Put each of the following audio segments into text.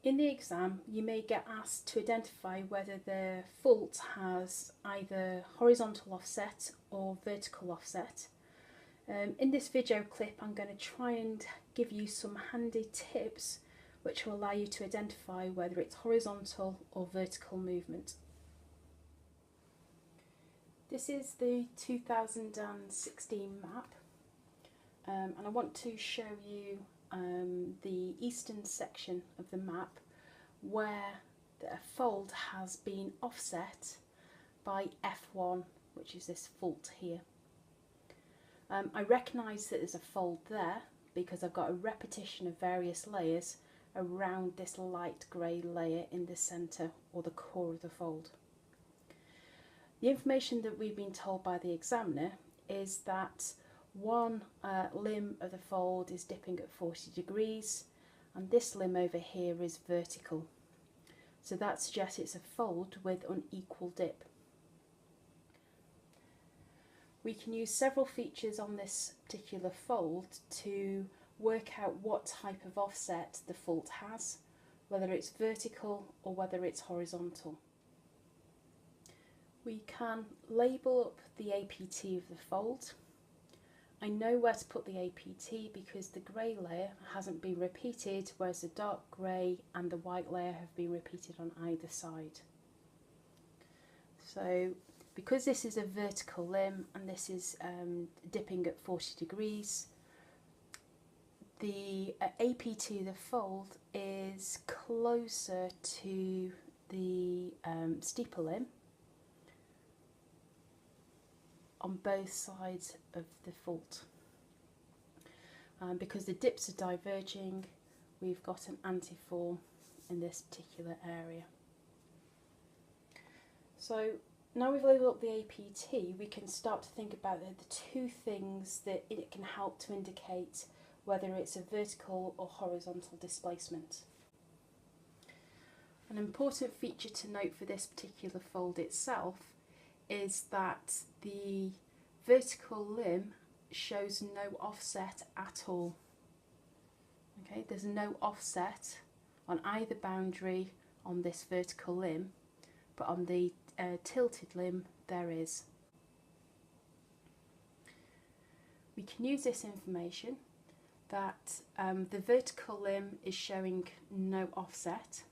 In the exam, you may get asked to identify whether the fault has either horizontal offset or vertical offset. In this video clip, I'm going to try and give you some handy tips which will allow you to identify whether it's horizontal or vertical movement. This is the 2016 map, and I want to show you the eastern section of the map where the fold has been offset by F1, which is this fault here. I recognise that there's a fold there because I've got a repetition of various layers around this light grey layer in the centre or the core of the fold. The information that we've been told by the examiner is that one limb of the fold is dipping at 40 degrees and this limb over here is vertical. So that suggests it's a fold with unequal dip. We can use several features on this particular fold to work out what type of offset the fault has, whether it's vertical or whether it's horizontal. We can label up the APT of the fold. I know where to put the APT because the grey layer hasn't been repeated, whereas the dark grey and the white layer have been repeated on either side. So because this is a vertical limb and this is dipping at 40 degrees, the APT of the fold is closer to the steeper limb on both sides of the fault. Because the dips are diverging, we've got an antiform in this particular area. So now we've labelled up the APT, we can start to think about the two things that it can help to indicate whether it's a vertical or horizontal displacement. An important feature to note for this particular fold itself is that the vertical limb shows no offset at all. Okay, there's no offset on either boundary on this vertical limb, but on the tilted limb there is. We can use this information that the vertical limb is showing no offset,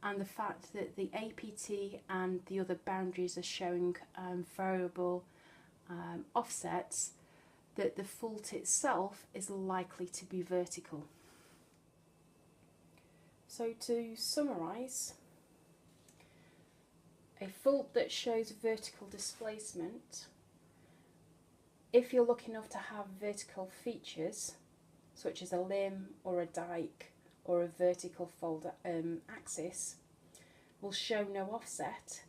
and the fact that the APT and the other boundaries are showing variable offsets, that the fault itself is likely to be vertical. So to summarise, a fault that shows vertical displacement, if you're lucky enough to have vertical features such as a limb or a dike or a vertical fold axis, will show no offset,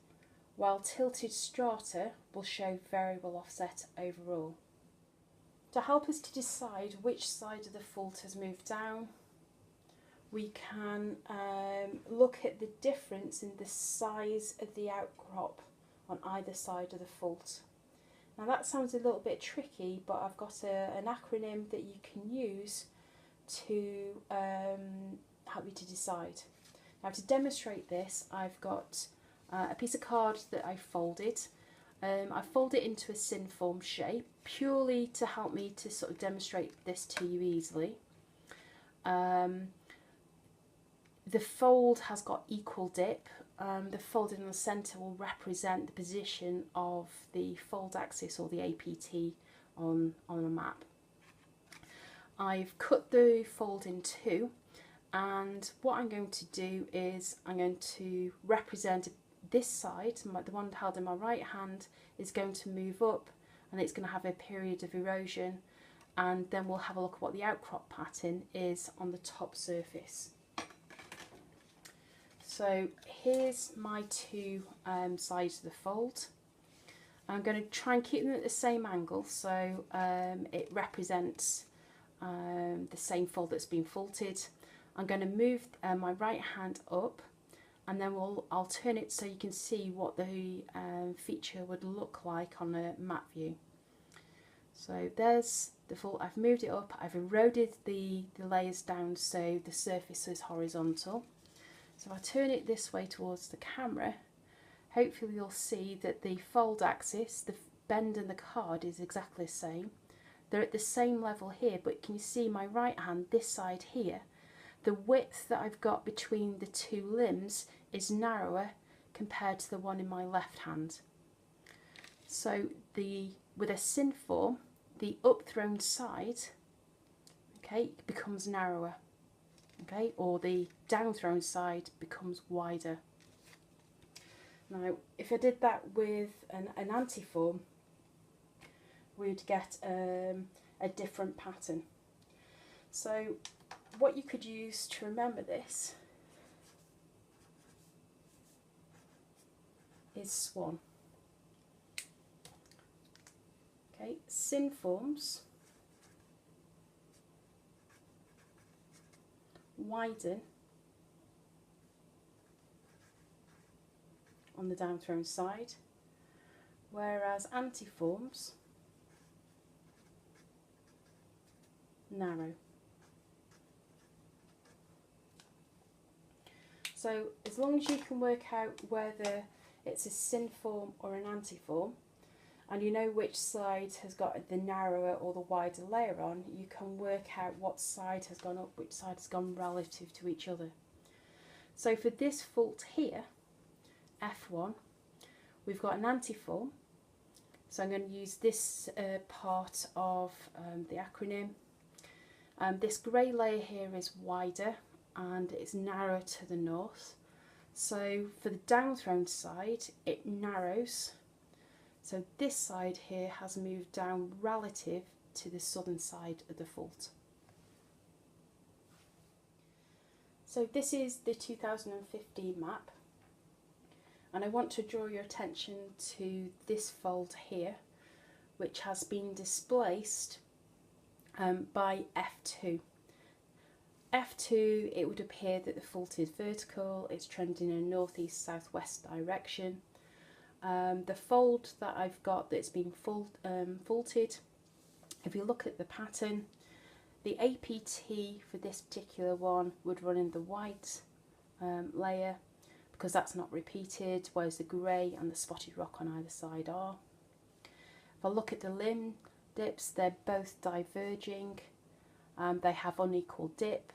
while tilted strata will show variable offset overall. To help us to decide which side of the fault has moved down, we can look at the difference in the size of the outcrop on either side of the fault. Now that sounds a little bit tricky, but I've got an acronym that you can use to help you to decide. Now to demonstrate this, I've got a piece of card that I folded. I fold it into a synform shape purely to help me to sort of demonstrate this to you easily. The fold has got equal dip. The fold in the centre will represent the position of the fold axis or the APT on a map. I've cut the fold in two, and what I'm going to do is I'm going to represent this side, the one held in my right hand, is going to move up and it's going to have a period of erosion, and then we'll have a look at what the outcrop pattern is on the top surface. So here's my two sides of the fold. I'm going to try and keep them at the same angle so it represents the same fold that's been faulted. I'm going to move my right hand up, and then I'll turn it so you can see what the feature would look like on a map view. So there's the fault. I've moved it up, I've eroded the layers down so the surface is horizontal. So if I turn it this way towards the camera, hopefully you'll see that the fold axis, the bend in the card is exactly the same. They're at the same level here, but can you see my right hand, this side here, the width that I've got between the two limbs is narrower compared to the one in my left hand. So with a sin form, the upthrown side, okay, becomes narrower, okay, or the downthrown side becomes wider. Now, if I did that with an antiform, we'd get a different pattern. So what you could use to remember this is swan. Okay, sin forms widen on the downthrown side, whereas antiforms narrow. So as long as you can work out whether it's a sin form or an antiform, and you know which side has got the narrower or the wider layer on, you can work out what side has gone up, which side has gone relative to each other. So for this fault here, F1, we've got an antiform. So I'm going to use this part of the acronym. This grey layer here is wider and it's narrower to the north. So for the downthrown side, it narrows. So this side here has moved down relative to the southern side of the fault. So this is the 2015 map, and I want to draw your attention to this fold here, which has been displaced by F2. F2, it would appear that the fault is vertical, it's trending in a northeast-southwest direction. The fold that I've got that's been faulted, if you look at the pattern, the APT for this particular one would run in the white layer because that's not repeated, whereas the grey and the spotted rock on either side are. If I look at the limb dips, they're both diverging. They have unequal dip.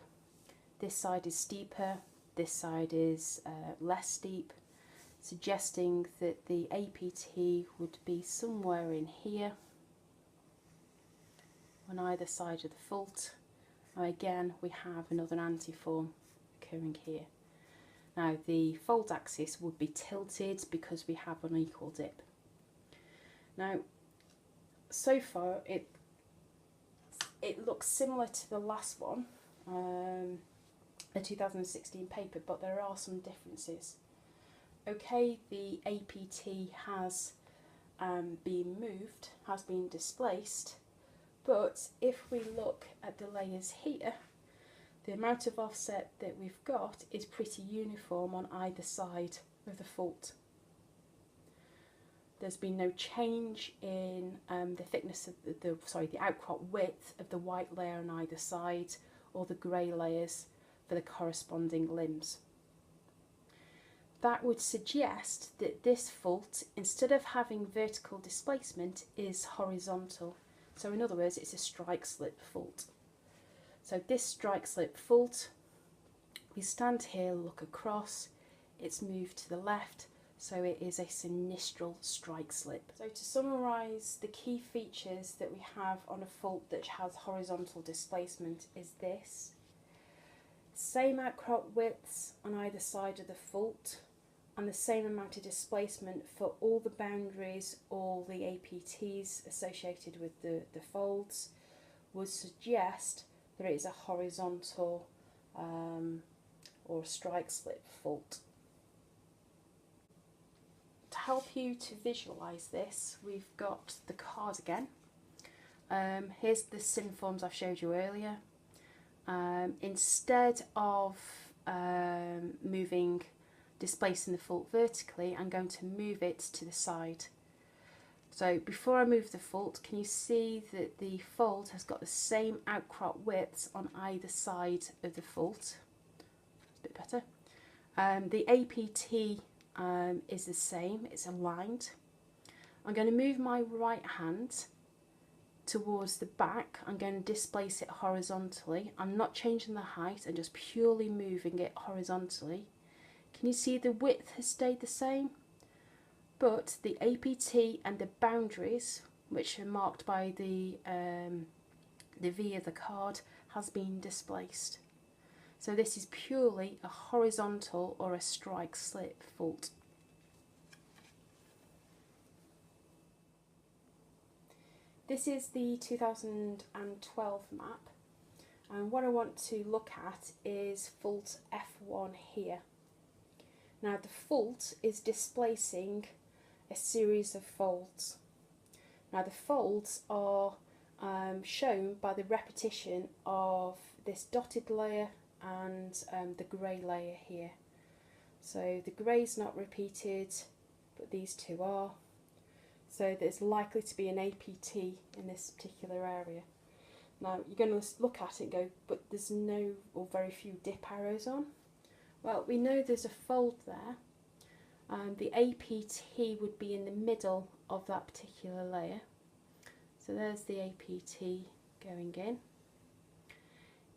This side is steeper, this side is less steep, suggesting that the APT would be somewhere in here on either side of the fault. Now again, we have another antiform occurring here. Now the fold axis would be tilted because we have unequal dip. Now so far it looks similar to the last one, the 2016 paper, but there are some differences. Okay, the APT has been moved, has been displaced, but if we look at the layers here, the amount of offset that we've got is pretty uniform on either side of the fault. There's been no change in the thickness of the outcrop width of the white layer on either side, or the grey layers for the corresponding limbs. That would suggest that this fault, instead of having vertical displacement, is horizontal. So in other words, it's a strike slip fault. So this strike slip fault, we stand here, look across, it's moved to the left, so it is a sinistral strike slip. So to summarise, the key features that we have on a fault that has horizontal displacement is this. Same outcrop widths on either side of the fault, and the same amount of displacement for all the boundaries, all the APTs associated with the folds, would suggest that it is a horizontal or strike slip fault. To help you to visualise this, we've got the card again. Here's the sin forms I showed you earlier. Instead of displacing the fault vertically, I'm going to move it to the side. So before I move the fault, can you see that the fold has got the same outcrop widths on either side of the fault? A bit better. The APT is the same, it's aligned. I'm going to move my right hand towards the back. I'm going to displace it horizontally. I'm not changing the height, I'm just purely moving it horizontally. Can you see the width has stayed the same? But the APT and the boundaries, which are marked by the V of the card, has been displaced. So this is purely a horizontal or a strike slip fault. This is the 2012 map, and what I want to look at is fault F1 here. Now the fault is displacing a series of folds. Now the folds are shown by the repetition of this dotted layer and the grey layer here. So the grey is not repeated, but these two are. So there's likely to be an APT in this particular area. Now you're going to look at it and go, but there's no or very few dip arrows on. Well, we know there's a fold there. The APT would be in the middle of that particular layer. So there's the APT going in.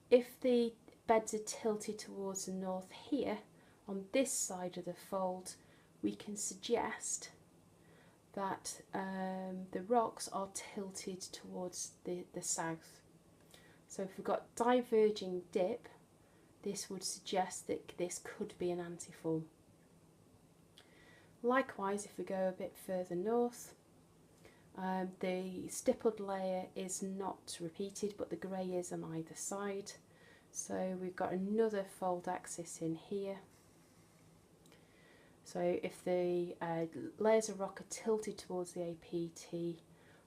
If the beds are tilted towards the north here, on this side of the fold, we can suggest that the rocks are tilted towards the south. So if we've got diverging dip, this would suggest that this could be an antiform. Likewise, if we go a bit further north, the stippled layer is not repeated, but the grey is on either side. So we've got another fold axis in here. So if the layers of rock are tilted towards the APT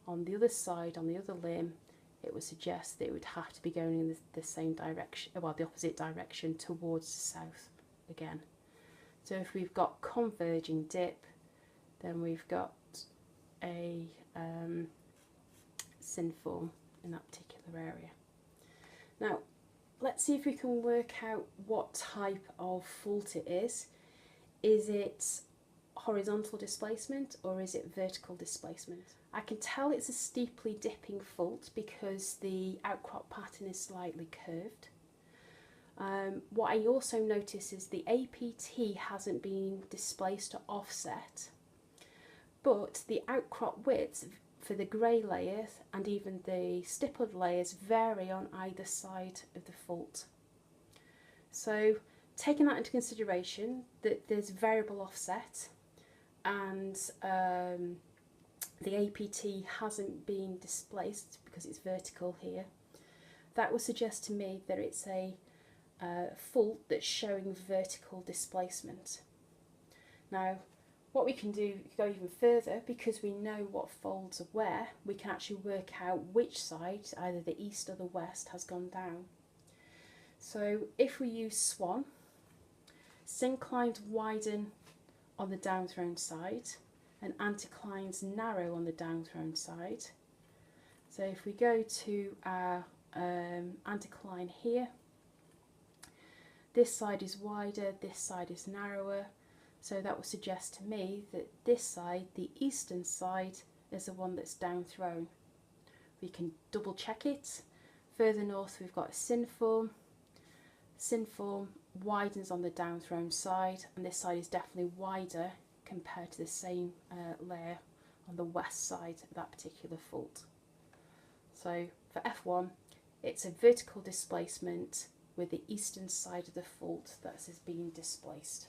on the other side, on the other limb, it would suggest that it would have to be going in the same direction, well, the opposite direction towards the south again. So if we've got converging dip, then we've got a synform in that particular area. Now, let's see if we can work out what type of fault it is. Is it horizontal displacement or is it vertical displacement? I can tell it's a steeply dipping fault because the outcrop pattern is slightly curved. What I also notice is the APT hasn't been displaced or offset, but the outcrop widths for the grey layers and even the stippled layers vary on either side of the fault. So taking that into consideration, that there's variable offset and the APT hasn't been displaced because it's vertical here, that would suggest to me that it's a fault that's showing vertical displacement. Now, what we can do, go even further, because we know what folds are where, we can actually work out which side, either the east or the west, has gone down. So if we use Swan, synclines widen on the downthrown side and anticlines narrow on the downthrown side. So if we go to our anticline here, this side is wider, this side is narrower, so that would suggest to me that this side, the eastern side, is the one that's downthrown. We can double check it. Further north we've got a synform. Synform widens on the downthrown side, and this side is definitely wider compared to the same layer on the west side of that particular fault. So for F1, it's a vertical displacement with the eastern side of the fault that has been displaced.